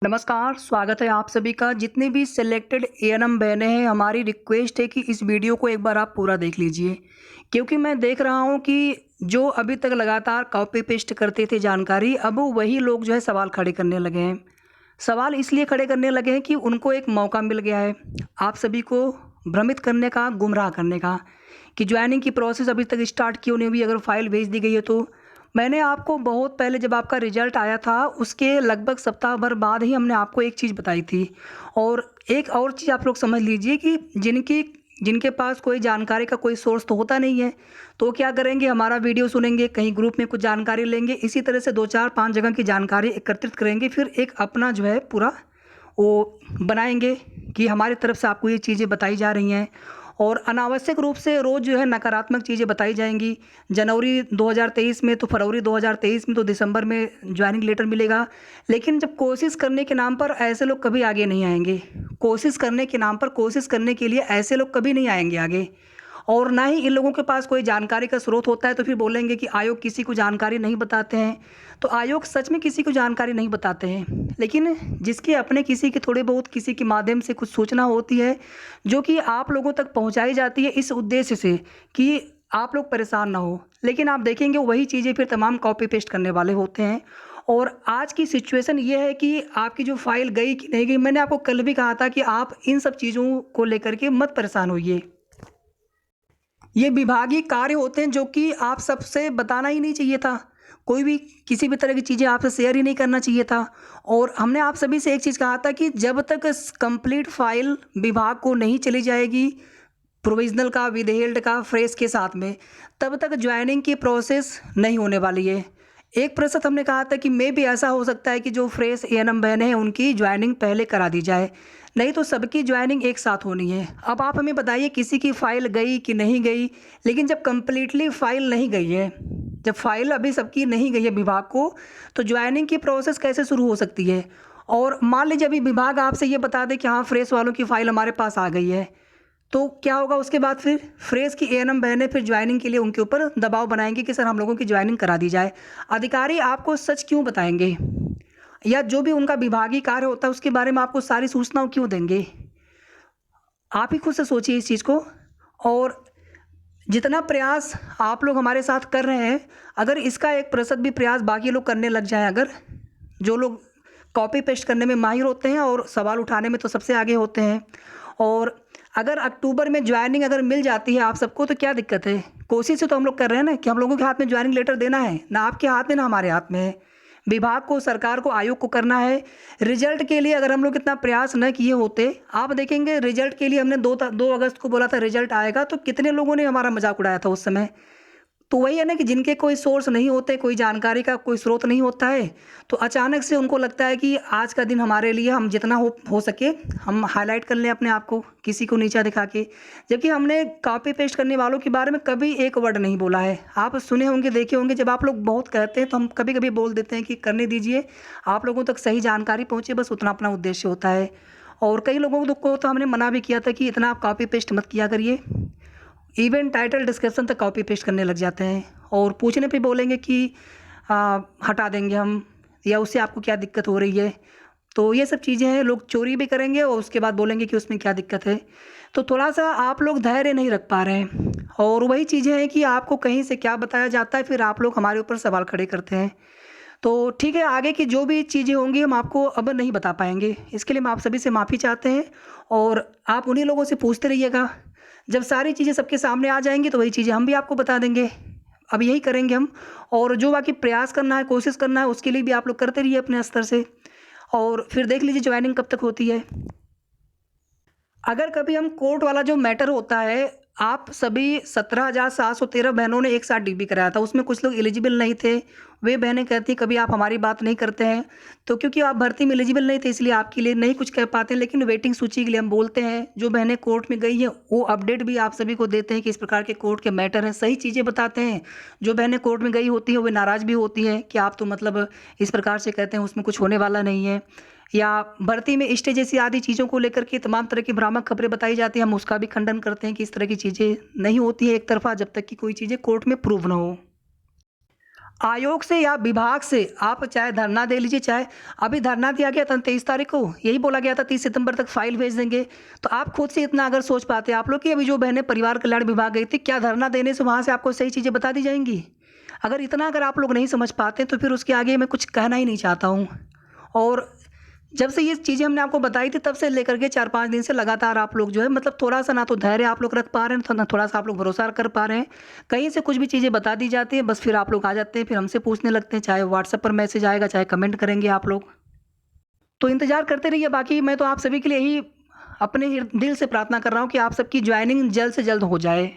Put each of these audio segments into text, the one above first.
नमस्कार, स्वागत है आप सभी का। जितने भी सिलेक्टेड एएनएम बहनें हैं, हमारी रिक्वेस्ट है कि इस वीडियो को एक बार आप पूरा देख लीजिए, क्योंकि मैं देख रहा हूँ कि जो अभी तक लगातार कॉपी पेस्ट करते थे जानकारी, अब वही लोग जो है सवाल खड़े करने लगे हैं। सवाल इसलिए खड़े करने लगे हैं कि उनको एक मौका मिल गया है आप सभी को भ्रमित करने का, गुमराह करने का, कि ज्वाइनिंग की प्रोसेस अभी तक स्टार्ट क्यों नहीं हुई। अगर फाइल भेज दी गई है तो मैंने आपको बहुत पहले जब आपका रिजल्ट आया था उसके लगभग सप्ताह भर बाद ही हमने आपको एक चीज़ बताई थी। और एक और चीज़ आप लोग समझ लीजिए कि जिनके पास कोई जानकारी का कोई सोर्स तो होता नहीं है, तो क्या करेंगे, हमारा वीडियो सुनेंगे, कहीं ग्रुप में कुछ जानकारी लेंगे, इसी तरह से 2 4 5 जगह की जानकारी एकत्रित करेंगे, फिर एक अपना जो है पूरा वो बनाएंगे कि हमारी तरफ से आपको ये चीज़ें बताई जा रही हैं। और अनावश्यक रूप से रोज़ जो है नकारात्मक चीज़ें बताई जाएंगी। जनवरी 2023 में तो फरवरी 2023 में तो दिसंबर में ज्वाइनिंग लेटर मिलेगा, लेकिन जब कोशिश करने के नाम पर ऐसे लोग कभी आगे नहीं आएंगे। कोशिश करने के नाम पर, कोशिश करने के लिए ऐसे लोग कभी नहीं आएंगे आगे। और ना ही इन लोगों के पास कोई जानकारी का स्रोत होता है, तो फिर बोलेंगे कि आयोग किसी को जानकारी नहीं बताते हैं। तो आयोग सच में किसी को जानकारी नहीं बताते हैं, लेकिन जिसके अपने किसी के थोड़े बहुत किसी के माध्यम से कुछ सूचना होती है जो कि आप लोगों तक पहुंचाई जाती है इस उद्देश्य से कि आप लोग परेशान ना हो, लेकिन आप देखेंगे वही चीज़ें फिर तमाम कॉपी पेस्ट करने वाले होते हैं। और आज की सिचुएशन ये है कि आपकी जो फाइल गई कि नहीं गई, मैंने आपको कल भी कहा था कि आप इन सब चीज़ों को लेकर के मत परेशान होइए। ये विभागीय कार्य होते हैं जो कि आप सबसे बताना ही नहीं चाहिए था। कोई भी किसी भी तरह की चीज़ें आपसे शेयर ही नहीं करना चाहिए था। और हमने आप सभी से एक चीज़ कहा था कि जब तक कंप्लीट फाइल विभाग को नहीं चली जाएगी, प्रोविज़नल का, विदहेल्ड का, फ्रेश के साथ में, तब तक ज्वाइनिंग की प्रोसेस नहीं होने वाली है। 1% हमने कहा था कि मे भी ऐसा हो सकता है कि जो फ्रेश एएनएम बहनें हैं उनकी ज्वाइनिंग पहले करा दी जाए, नहीं तो सबकी ज्वाइनिंग एक साथ होनी है। अब आप हमें बताइए किसी की फ़ाइल गई कि नहीं गई, लेकिन जब कंप्लीटली फ़ाइल नहीं गई है, जब फ़ाइल अभी सबकी नहीं गई है विभाग को, तो ज्वाइनिंग की प्रोसेस कैसे शुरू हो सकती है। और मान लीजिए अभी विभाग आपसे ये बता दे कि हाँ फ्रेश वालों की फ़ाइल हमारे पास आ गई है, तो क्या होगा उसके बाद? फिर फ्रेश की एएनएम बहनें फिर ज्वाइनिंग के लिए उनके ऊपर दबाव बनाएंगी कि सर हम लोगों की ज्वाइनिंग करा दी जाए। अधिकारी आपको सच क्यों बताएंगे, या जो भी उनका विभागीय कार्य होता है उसके बारे में आपको सारी सूचनाओं क्यों देंगे? आप ही खुद से सोचिए इस चीज़ को। और जितना प्रयास आप लोग हमारे साथ कर रहे हैं, अगर इसका 1% भी प्रयास बाकी लोग करने लग जाएं, अगर जो लोग कॉपी पेस्ट करने में माहिर होते हैं और सवाल उठाने में तो सबसे आगे होते हैं, और अगर अक्टूबर में ज्वाइनिंग अगर मिल जाती है आप सबको, तो क्या दिक्कत है? कोशिश तो हम लोग कर रहे हैं ना कि हम लोगों के हाथ में ज्वाइनिंग लेटर देना है, ना आपके हाथ में ना हमारे हाथ में है। विभाग को, सरकार को, आयोग को करना है। रिजल्ट के लिए अगर हम लोग इतना प्रयास न किए होते, आप देखेंगे रिजल्ट के लिए हमने 2 अगस्त को बोला था रिजल्ट आएगा, तो कितने लोगों ने हमारा मजाक उड़ाया था उस समय। तो वही है ना कि जिनके कोई सोर्स नहीं होते, कोई जानकारी का कोई स्रोत नहीं होता है, तो अचानक से उनको लगता है कि आज का दिन हमारे लिए, हम जितना हो सके हम हाईलाइट कर लें अपने आप को, किसी को नीचा दिखा के। जबकि हमने कॉपी पेस्ट करने वालों के बारे में कभी एक वर्ड नहीं बोला है। आप सुने होंगे, देखे होंगे, जब आप लोग बहुत कहते हैं तो हम कभी कभी बोल देते हैं कि करने दीजिए, आप लोगों तक सही जानकारी पहुँचे, बस उतना अपना उद्देश्य होता है। और कई लोगों को तो हमने मना भी किया था कि इतना आप कॉपी पेस्ट मत किया करिए। इवन टाइटल डिस्क्रिप्शन तक कॉपी पेस्ट करने लग जाते हैं, और पूछने पे बोलेंगे कि हटा देंगे हम, या उससे आपको क्या दिक्कत हो रही है। तो ये सब चीज़ें हैं, लोग चोरी भी करेंगे और उसके बाद बोलेंगे कि उसमें क्या दिक्कत है। तो थोड़ा सा आप लोग धैर्य नहीं रख पा रहे हैं, और वही चीज़ें हैं कि आपको कहीं से क्या बताया जाता है, फिर आप लोग हमारे ऊपर सवाल खड़े करते हैं। तो ठीक है, आगे की जो भी चीज़ें होंगी हम आपको अब नहीं बता पाएंगे, इसके लिए हम आप सभी से माफ़ी चाहते हैं। और आप उन्हीं लोगों से पूछते रहिएगा, जब सारी चीज़ें सबके सामने आ जाएंगी तो वही चीज़ें हम भी आपको बता देंगे। अब यही करेंगे हम। और जो बाकी प्रयास करना है, कोशिश करना है, उसके लिए भी आप लोग करते रहिए अपने स्तर से, और फिर देख लीजिए ज्वाइनिंग कब तक होती है। अगर कभी हम कोर्ट वाला जो मैटर होता है, आप सभी 17,713 बहनों ने एक साथ डीबी कराया था, उसमें कुछ लोग एलिजिबल नहीं थे। वे बहनें कहती कभी आप हमारी बात नहीं करते हैं, तो क्योंकि आप भर्ती में एलिजिबल नहीं थे इसलिए आपके लिए नहीं कुछ कह पाते, लेकिन वेटिंग सूची के लिए हम बोलते हैं। जो बहनें कोर्ट में गई हैं वो अपडेट भी आप सभी को देते हैं कि इस प्रकार के कोर्ट के मैटर हैं, सही चीज़ें बताते हैं। जो बहनें कोर्ट में गई होती हैं वो नाराज़ भी होती हैं कि आप तो मतलब इस प्रकार से कहते हैं, उसमें कुछ होने वाला नहीं है। या भर्ती में स्टे जैसी आदि चीज़ों को लेकर के तमाम तरह की भ्रामक खबरें बताई जाती हैं, हम उसका भी खंडन करते हैं कि इस तरह की चीज़ें नहीं होती हैं एक तरफा, जब तक कि कोई चीज़ें कोर्ट में प्रूव ना हो। आयोग से या विभाग से आप चाहे धरना दे लीजिए, चाहे अभी धरना दिया गया था 23 तारीख को, यही बोला गया था 30 सितंबर तक फाइल भेज देंगे। तो आप खुद से इतना अगर सोच पाते आप लोग कि अभी जो बहनें परिवार कल्याण विभाग गई थी, क्या धरना देने से वहाँ से आपको सही चीज़ें बता दी जाएंगी? अगर इतना अगर आप लोग नहीं समझ पाते तो फिर उसके आगे मैं कुछ कहना ही नहीं चाहता हूँ। और जब से ये चीज़ें हमने आपको बताई थी तब से लेकर के 4-5 दिन से लगातार आप लोग जो है मतलब थोड़ा-सा ना तो धैर्य आप लोग रख पा रहे हैं, ना थोड़ा-सा आप लोग भरोसा कर पा रहे हैं। कहीं से कुछ भी चीज़ें बता दी जाती हैं, बस फिर आप लोग आ जाते हैं, फिर हमसे पूछने लगते हैं, चाहे व्हाट्सएप पर मैसेज आएगा, चाहे कमेंट करेंगे आप लोग। तो इंतज़ार करते रहिए, बाकी मैं तो आप सभी के लिए यही अपने दिल से प्रार्थना कर रहा हूँ कि आप सबकी ज्वाइनिंग जल्द से जल्द हो जाए।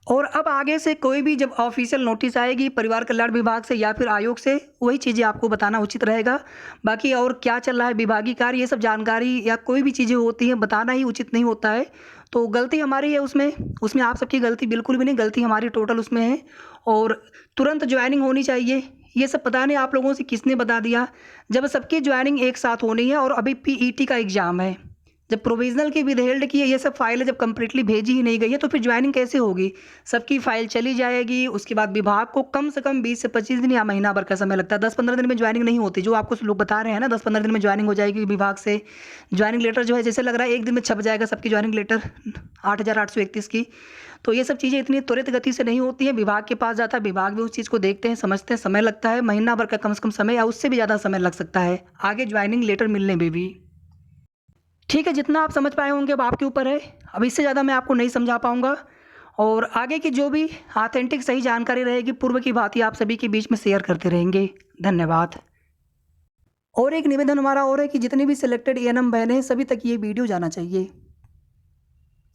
और अब आगे से कोई भी जब ऑफिशियल नोटिस आएगी परिवार कल्याण विभाग से या फिर आयोग से, वही चीज़ें आपको बताना उचित रहेगा। बाकी और क्या चल रहा है विभागीय कार्य, ये सब जानकारी या कोई भी चीज़ें होती हैं बताना ही उचित नहीं होता है। तो गलती हमारी है उसमें, उसमें आप सबकी गलती बिल्कुल भी नहीं, गलती हमारी टोटल उसमें है। और तुरंत ज्वाइनिंग होनी चाहिए, ये सब पता नहीं आप लोगों से किसने बता दिया। जब सबकी ज्वाइनिंग एक साथ होनी है और अभी पीईटी का एग्ज़ाम है, जब प्रोविज़नल की विदहेल्ड की ये सब फाइलें जब कंप्लीटली भेजी ही नहीं गई है तो फिर ज्वाइनिंग कैसे होगी? सबकी फाइल चली जाएगी, उसके बाद विभाग को कम से कम 20 से 25 दिन या महीना भर का समय लगता है। 10-15 दिन में ज्वाइनिंग नहीं होती, जो आपको लोग बता रहे हैं ना 10-15 दिन में ज्वाइनिंग हो जाएगी विभाग से। ज्वाइनिंग लेटर जो है जैसे लग रहा है 1 दिन में छप जाएगा सबकी ज्वाइनिंग लेटर 8,831 की। तो ये सब चीज़ें इतनी त्वरित गति से नहीं होती हैं, विभाग के पास जाता है, विभाग भी उस चीज़ को देखते हैं, समझते हैं, समय लगता है, महीना भर का कम से कम समय या उससे भी ज़्यादा समय लग सकता है आगे ज्वाइनिंग लेटर मिलने में भी। ठीक है, जितना आप समझ पाए होंगे अब आपके ऊपर है। अब इससे ज़्यादा मैं आपको नहीं समझा पाऊँगा और आगे की जो भी ऑथेंटिक सही जानकारी रहेगी पूर्व की भांति आप सभी के बीच में शेयर करते रहेंगे। धन्यवाद। और एक निवेदन हमारा और है कि जितनी भी सिलेक्टेड एएनएम बहनें हैं सभी तक ये वीडियो जाना चाहिए।